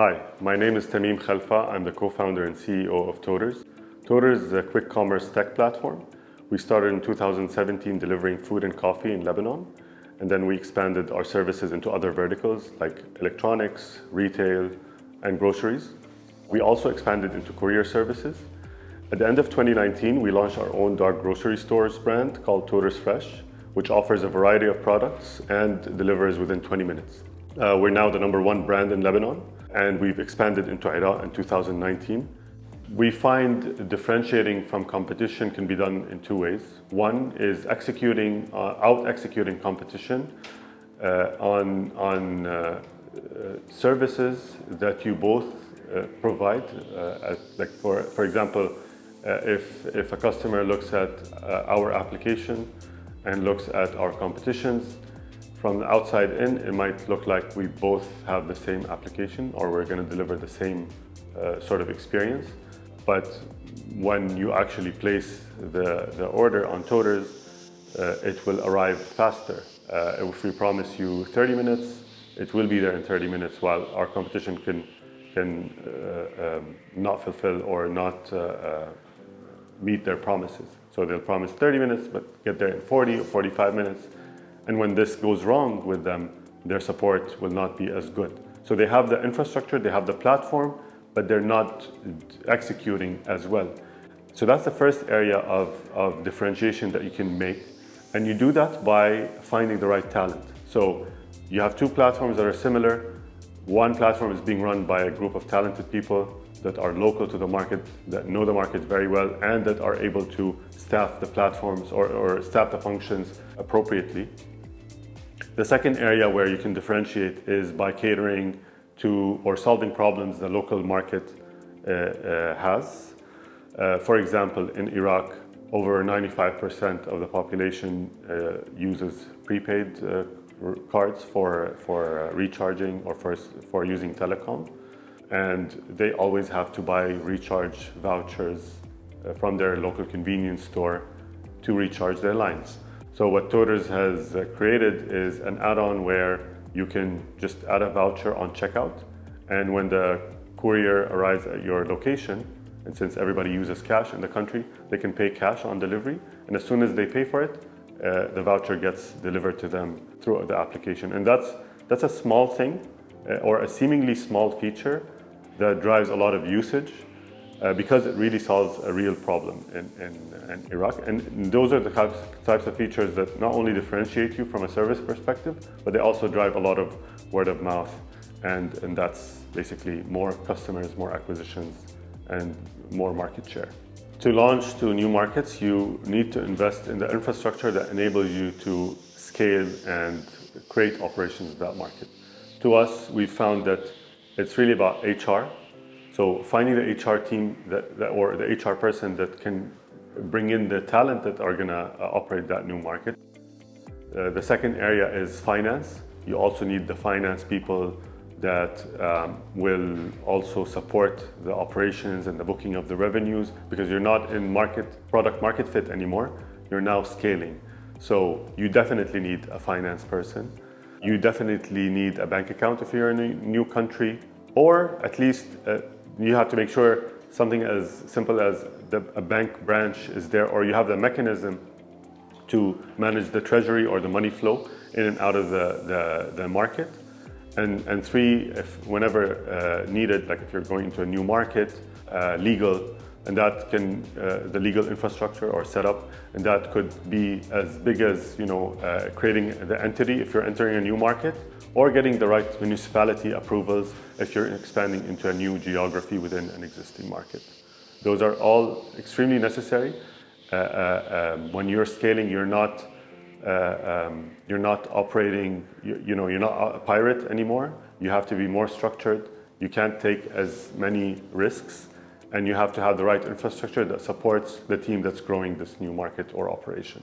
Hi, my name is Tamim Khalfa. I'm the co-founder and CEO of Toters. Toters is a quick commerce tech platform. We started in 2017 delivering food and coffee in Lebanon, and then we expanded our services into other verticals like electronics, retail, and groceries. We also expanded into courier services. At the end of 2019, we launched our own dark grocery stores brand called Toters Fresh, which offers a variety of products and delivers within 20 minutes. We're now the #1 brand in Lebanon, and we've expanded into Iraq in 2019. We find differentiating from competition can be done in two ways. One is out-executing competition on services that you both provide. For example, if a customer looks at our application and looks at our competitions, from the outside in, it might look like we both have the same application or we're going to deliver the same sort of experience. But when you actually place the order on Toters, it will arrive faster. If we promise you 30 minutes, it will be there in 30 minutes, while our competition can not fulfill or not meet their promises. So they'll promise 30 minutes, but get there in 40 or 45 minutes. And when this goes wrong with them, their support will not be as good. So they have the infrastructure, they have the platform, but they're not executing as well. So that's the first area of differentiation that you can make. And you do that by finding the right talent. So you have two platforms that are similar. One platform is being run by a group of talented people that are local to the market, that know the market very well, and that are able to staff the platforms or staff the functions appropriately. The second area where you can differentiate is by catering to or solving problems the local market has. For example, in Iraq, over 95% of the population uses prepaid cards for recharging or for using telecom. And they always have to buy recharge vouchers from their local convenience store to recharge their lines. So what Toters has created is an add-on where you can just add a voucher on checkout, and when the courier arrives at your location, and since everybody uses cash in the country, they can pay cash on delivery, and as soon as they pay for it, the voucher gets delivered to them through the application. And that's a small thing, or a seemingly small feature that drives a lot of usage because it really solves a real problem in Iraq. And those are the types of features that not only differentiate you from a service perspective, but they also drive a lot of word of mouth. And that's basically more customers, more acquisitions, and more market share. To launch to new markets, you need to invest in the infrastructure that enables you to scale and create operations in that market. To us, we found that it's really about HR. So finding the HR team or the HR person that can bring in the talent that are going to operate that new market. The second area is finance. You also need the finance people that will also support the operations and the booking of the revenues, because you're not in product market fit anymore. You're now scaling. So you definitely need a finance person. You definitely need a bank account if you're in a new country, or at least you have to make sure something as simple as a bank branch is there, or you have the mechanism to manage the treasury or the money flow in and out of the market. And three, whenever needed, like if you're going into a new market, legal, and that can the legal infrastructure or setup, and that could be as big as creating the entity if you're entering a new market, or getting the right municipality approvals if you're expanding into a new geography within an existing market. Those are all extremely necessary. When you're scaling, you're not operating. You're not a pirate anymore. You have to be more structured. You can't take as many risks, and you have to have the right infrastructure that supports the team that's growing this new market or operation.